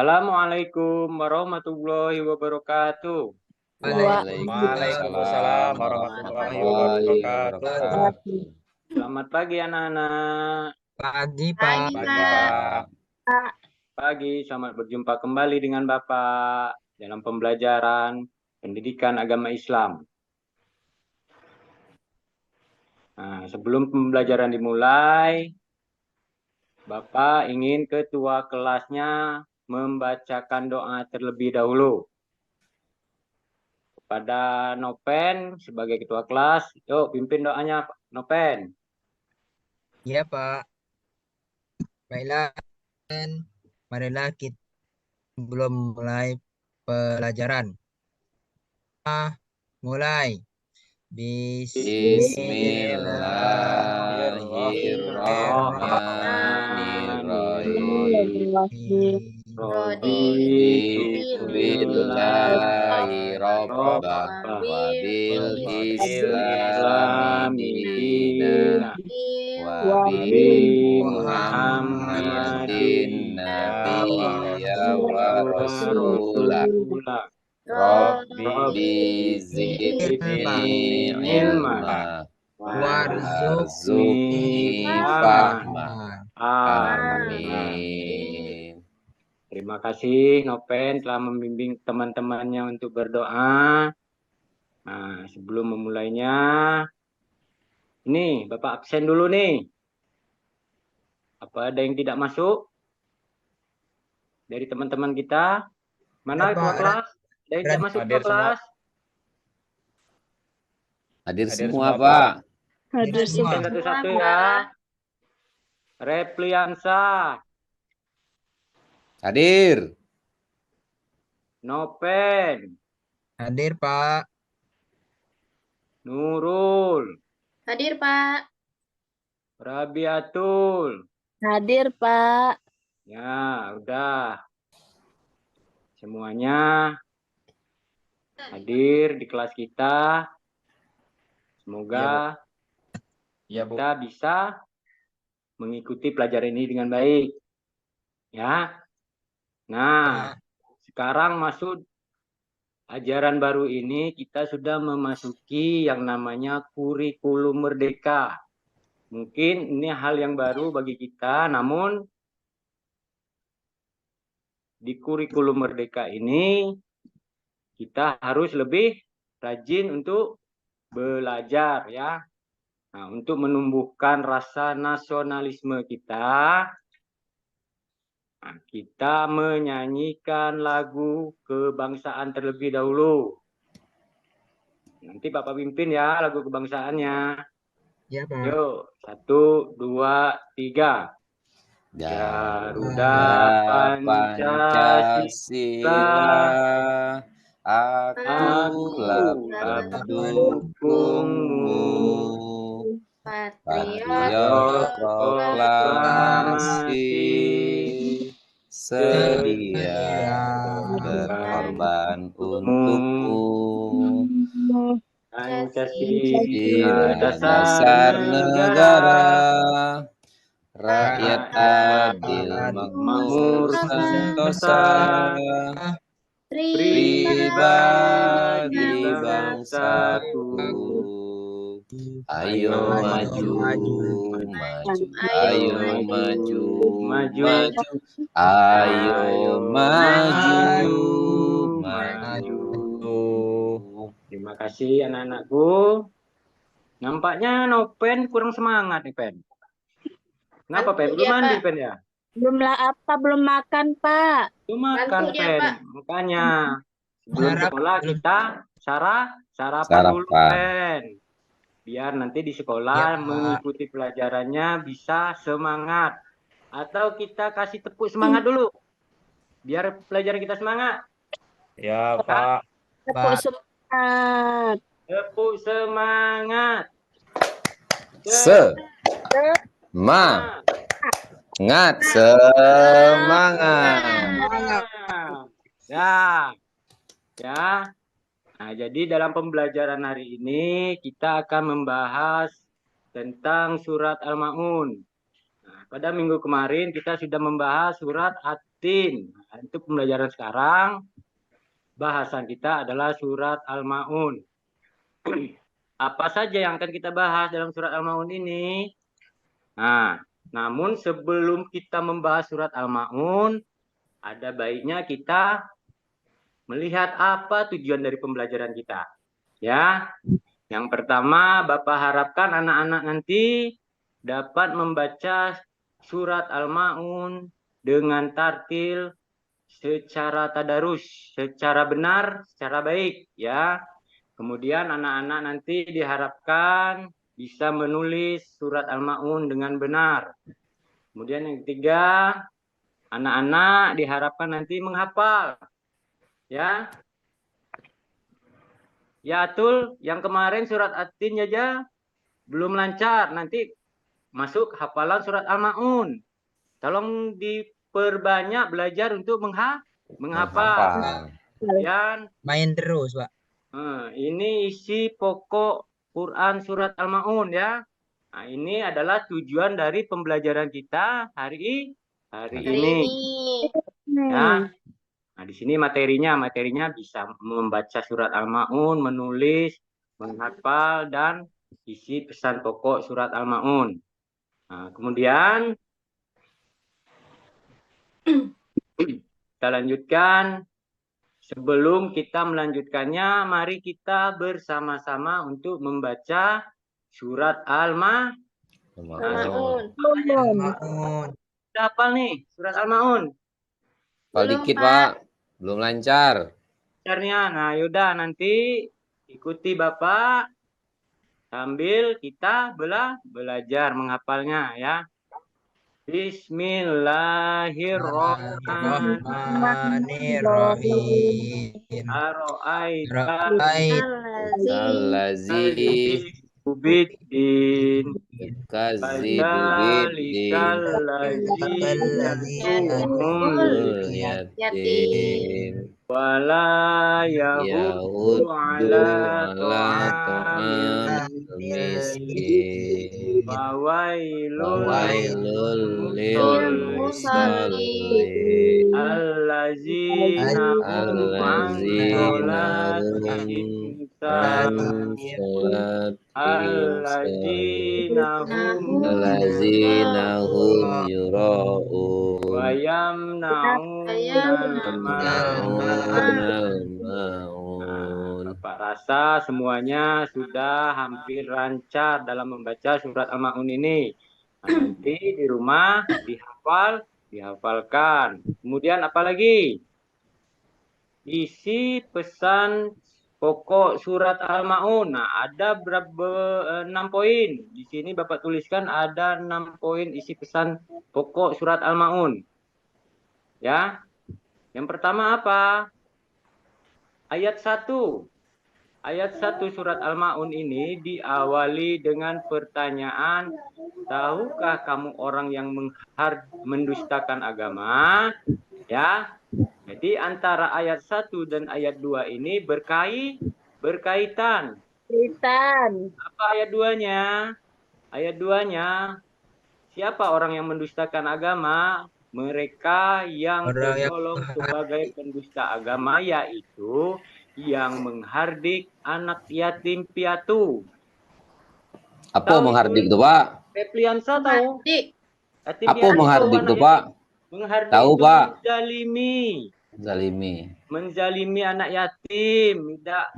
Assalamualaikum warahmatullahi wabarakatuh. Waalaikumsalam warahmatullahi wabarakatuh. Selamat pagi anak-anak. Pagi, Pak. Pagi, Pak. Pagi, selamat berjumpa kembali dengan Bapak dalam pembelajaran pendidikan agama Islam. Nah, sebelum pembelajaran dimulai, Bapak ingin ketua kelasnya membacakan doa terlebih dahulu. Kepada Nopen sebagai ketua kelas, yuk pimpin doanya Nopen. Iya, Pak. Baiklah, marilah kita belum mulai pelajaran. Mulai. Bismillahirrahmanirrahim. Raditu billahi rabban wa bil islami dinan wa bi Muhammadin nabiyya wa rasulah. Rabbi zidni ilma warzuqni fahma. Amin. Terima kasih Nopen telah membimbing teman-temannya untuk berdoa. Nah, sebelum memulainya, ini Bapak absen dulu nih. Apa ada yang tidak masuk dari teman-teman kita? Mana ketua kelas? Ada yang tidak masuk ketua kelas? Hadir semua, Pak. Hadir semua. Satu-satu ya. Repliansa. Hadir. Nopen. Hadir, Pak. Nurul. Hadir, Pak. Rabiatul. Hadir, Pak. Ya, udah. Semuanya hadir di kelas kita. Semoga kita bisa mengikuti pelajaran ini dengan baik. Ya. Nah, sekarang masuk ajaran baru ini kita sudah memasuki yang namanya kurikulum merdeka. Mungkin ini hal yang baru bagi kita, namun di kurikulum merdeka ini kita harus lebih rajin untuk belajar ya. Nah, untuk menumbuhkan rasa nasionalisme kita, nah, kita menyanyikan lagu kebangsaan terlebih dahulu. Nanti Bapak pimpin ya lagu kebangsaannya. Ya, Pak. Yuk, 1, 2, 3. Garuda Pancasila, akulah pendukungmu, patriot proklamasi, sedia berkorban untukmu. Pancasila dasar negara, rakyat adil makmur sentosa, pribadi bangsaku. Ayo maju, maju, ayo maju, maju, ayo maju, maju. Terima kasih anak-anakku. Nampaknya Nopen kurang semangat nih, Pen. Kenapa, Pen? Belum mandi, Pen ya? Belum makan, Pak. Belum makan, Pen. Makanya sebelum sekolah kita sarapan dulu, Pen. Biar nanti di sekolah mengikuti pelajarannya bisa semangat. Atau kita kasih tepuk semangat dulu. Biar pelajaran kita semangat. Ya, Pak. Tepuk semangat. Tepuk semangat. Semangat. Ya. Nah, jadi dalam pembelajaran hari ini kita akan membahas tentang surat Al-Ma'un. Nah, pada minggu kemarin kita sudah membahas surat At-Tin. Nah, untuk pembelajaran sekarang, bahasan kita adalah surat Al-Ma'un. Apa saja yang akan kita bahas dalam surat Al-Ma'un ini? Nah, namun sebelum kita membahas surat Al-Ma'un, ada baiknya kita melihat apa tujuan dari pembelajaran kita. Ya, yang pertama, Bapak harapkan anak-anak nanti dapat membaca surat Al-Ma'un dengan tartil secara tadarus, secara benar, secara baik, ya. Kemudian anak-anak nanti diharapkan bisa menulis surat Al-Ma'un dengan benar. Kemudian yang ketiga, anak-anak diharapkan nanti menghafal, ya. Ya, Atul, yang kemarin surat At-Tin aja belum lancar, nanti masuk hafalan surat Al-Ma'un. Tolong diperbanyak belajar untuk menghafal. Dan Main terus, Pak. ini isi pokok Quran surat Al-Ma'un ya. Nah, ini adalah tujuan dari pembelajaran kita hari ini. Ya. Nah, di sini materinya bisa membaca surat Al-Ma'un, menulis, menghafal, dan isi pesan pokok surat Al-Ma'un. Nah, kemudian kita lanjutkan. Sebelum kita melanjutkannya, mari kita bersama-sama untuk membaca surat Al-Ma'un. Hafal nih surat Al-Ma'un? Hafal dikit, Pak. Belum lancar. Nah, yaudah nanti ikuti Bapak sambil kita belajar menghafalnya ya. Bismillahirrahmanirrahim. Allazi ubiddin Fadzalikal yatim wala yahudu ala ta'amil miskin Wawailul lil musallin allazina allazina hum yura'un wa yamna'unal ma'un. Bapak rasa semuanya sudah hampir lancar dalam membaca surat Al-Ma'un ini. Nah, nanti di rumah dihafalkan. Kemudian apa lagi? Isi pesan pokok surat Al-Ma'un. Nah, ada berapa 6 poin. Di sini Bapak tuliskan ada 6 poin isi pesan pokok surat Al-Ma'un. Ya. Yang pertama apa? Ayat 1. Ayat 1 surat Al-Ma'un ini diawali dengan pertanyaan, tahukah kamu orang yang mendustakan agama? Ya. Jadi antara ayat 1 dan ayat 2 ini berkaitan. Apa ayat 2-nya? Ayat 2-nya, siapa orang yang mendustakan agama? Mereka yang tergolong sebagai pendusta agama, yaitu yang menghardik anak yatim piatu. Apa menghardik itu, Pak? Repliansa tahu? Apa menghardik itu, Pak? Menghardik tahu, itu Pak. Menzalimi anak yatim, tidak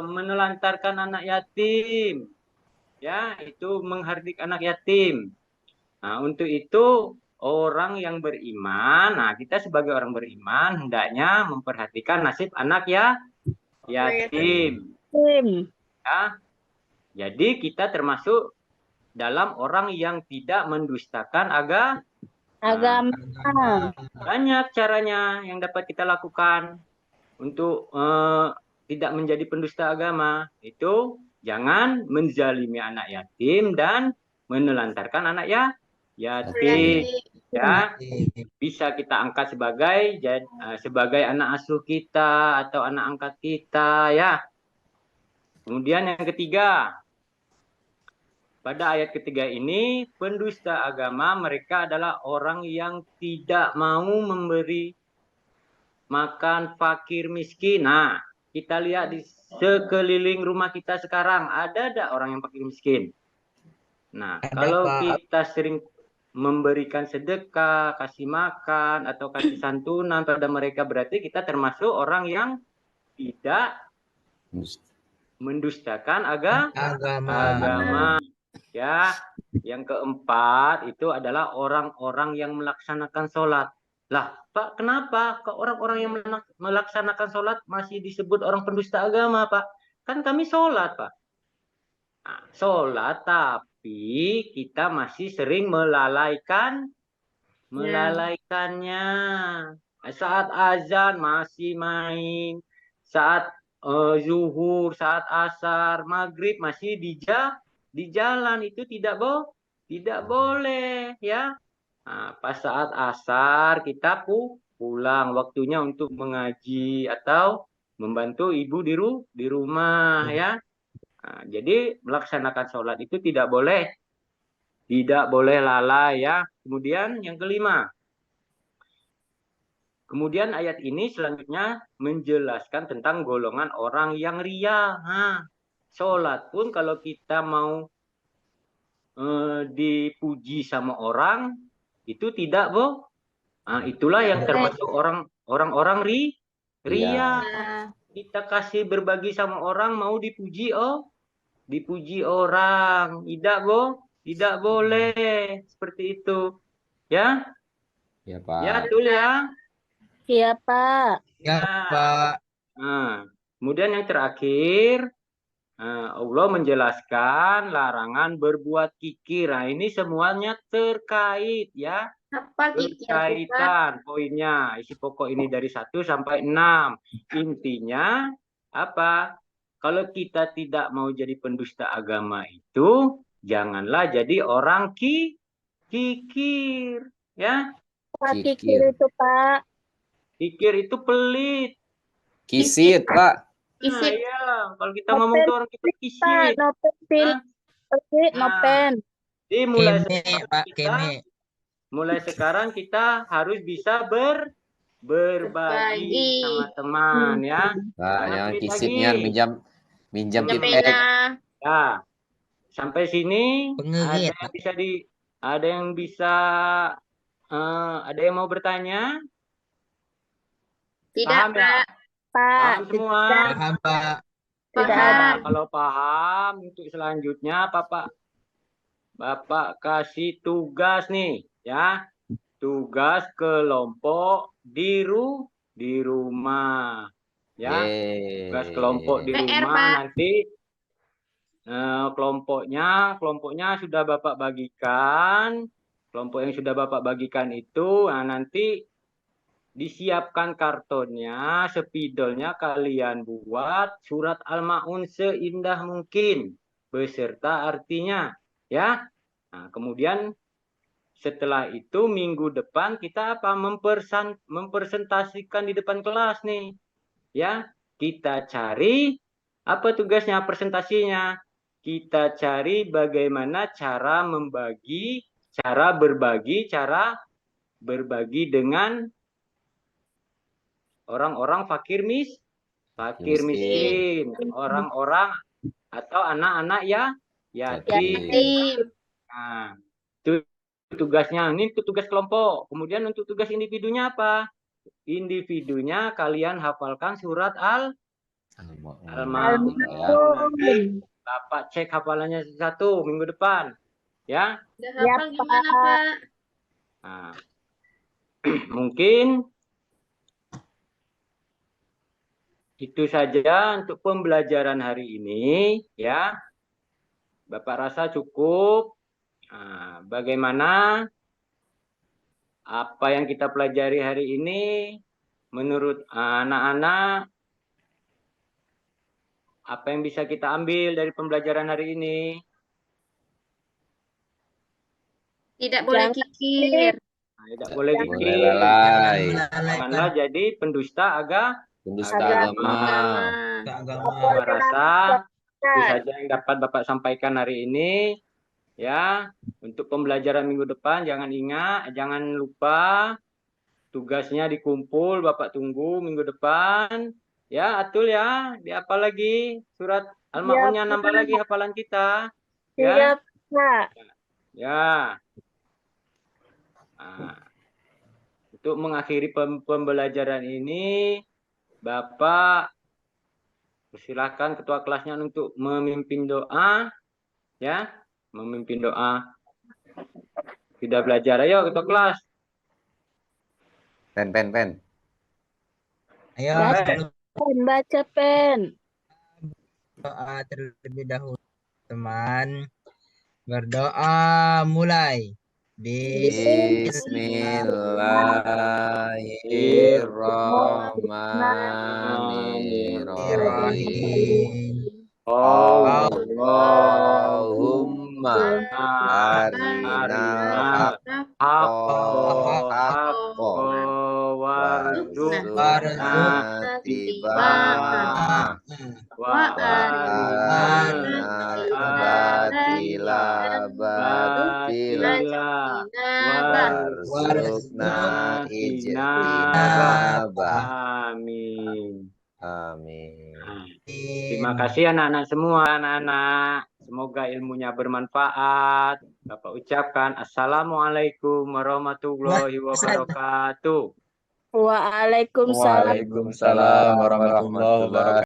menelantarkan anak yatim. Ya, itu menghardik anak yatim. Nah, untuk itu orang yang beriman, nah kita sebagai orang beriman hendaknya memperhatikan nasib anak yatim. Ya. Jadi kita termasuk dalam orang yang tidak mendustakan agama. Banyak caranya yang dapat kita lakukan untuk tidak menjadi pendusta agama. Itu jangan menzalimi anak yatim dan menelantarkan anak yatim. Ya, bisa kita angkat sebagai anak asuh kita atau anak angkat kita ya. Kemudian yang ketiga, pada ayat ketiga ini, pendusta agama mereka adalah orang yang tidak mau memberi makan fakir miskin. Nah, kita lihat di sekeliling rumah kita sekarang, ada tidak orang yang fakir miskin? Nah, Ada, kalau Pak. kita sering memberikan sedekah, kasih makan, atau kasih santunan pada mereka, berarti kita termasuk orang yang tidak mendustakan agama. Ya, yang keempat itu adalah orang-orang yang melaksanakan sholat. Lah, Pak, kenapa kok orang-orang yang melaksanakan sholat masih disebut orang pendusta agama, Pak? Kan kami sholat, Pak. Nah, sholat, tapi kita masih sering melalaikannya. Saat azan masih main, saat zuhur, saat asar, maghrib masih di jalan, itu tidak boleh ya. Nah, pas saat asar kita pulang, waktunya untuk mengaji atau membantu ibu di rumah ya. Nah, jadi melaksanakan sholat itu tidak boleh lalai ya. Kemudian yang kelima, kemudian ayat ini selanjutnya menjelaskan tentang golongan orang yang ria. Nah, sholat pun kalau kita mau dipuji sama orang itu tidak, Bo. Nah, itulah yang termasuk orang-orang ria. Kita kasih berbagi sama orang mau dipuji, dipuji orang. Tidak, Bo. Tidak boleh seperti itu. Ya? Ya, Pak. Ya, betul ya. Iya, Pak. Ya, Pak. Nah, kemudian yang terakhir, Allah menjelaskan larangan berbuat kikir. Nah, ini semuanya terkait ya. Apa kikir, Pak? Berkaitan poinnya. Isi pokok ini dari 1 sampai 6. Intinya apa? Kalau kita tidak mau jadi pendusta agama itu, janganlah jadi orang kikir. Ya. Pak kikir itu, Pak. Kikir itu pelit. Kisit, Pak. Nah, ya. Kalau kita ngomong tuh orang kita Pak, kisit. nopen. Nopen. Jadi mulai Keme. sekarang kita harus bisa berbagi sama teman ya. Nah, Jangan yang pelit kisitnya lagi. minjam Pinjam pipet. pena. Ya. Sampai sini Pengegit. ada yang mau bertanya? Tidak, Paham ya? Pak. Paham semua? Paham, Pak. Tidak ada. Kalau paham, untuk selanjutnya Bapak kasih tugas nih ya. Tugas kelompok di rumah. Ya. Tugas kelompok di PR, rumah Pak. nanti kelompoknya sudah Bapak bagikan. Kelompok yang sudah Bapak bagikan itu nanti disiapkan kartonnya, spidolnya kalian buat surat Al-Maun seindah mungkin beserta artinya ya. Nah, kemudian setelah itu minggu depan kita mempresentasikan di depan kelas nih. Ya, kita cari apa tugasnya presentasinya? Kita cari bagaimana cara berbagi dengan orang-orang fakir miskin, orang-orang atau anak-anak yatim. Nah, itu tugasnya. Ini tugas kelompok. Kemudian untuk tugas individunya apa? Individunya kalian hafalkan surat Al-Maun. Nanti Bapak cek hafalannya satu minggu depan. Ya. Udah hafal gimana, Pak? Nah, mungkin itu saja untuk pembelajaran hari ini ya. Bapak rasa cukup. Nah, bagaimana apa yang kita pelajari hari ini menurut anak-anak? Apa yang bisa kita ambil dari pembelajaran hari ini? Tidak boleh kikir. Nah, tidak boleh kikir. lalai. Janganlah jadi pendusta agama. Agama. Bapak rasa itu saja yang dapat Bapak sampaikan hari ini. Ya, untuk pembelajaran minggu depan jangan lupa tugasnya dikumpul, Bapak tunggu minggu depan. Ya, Atul ya, dihafal lagi surat Al-Ma'unnya, nambah lagi hafalan kita. Ya. Siap, Pak. Ya. Nah, untuk mengakhiri pembelajaran ini, Bapak persilakan ketua kelasnya untuk memimpin doa. Ya, memimpin doa. Sudah belajar, ayo ketua kelas. Pen. Ayo, Baca pen. doa terlebih dahulu, teman. Berdoa mulai. Bismillahirrahmanirrahim. Allahumma Arina haqqo warzuqna tibaa wa arina batila warzuqna ijtinaba. Amin. Amin. Terima kasih anak-anak semua, anak-anak. Semoga ilmunya bermanfaat. Bapak ucapkan Assalamualaikum warahmatullahi wabarakatuh. Waalaikumsalam. Waalaikumsalam warahmatullahi wabarakatuh.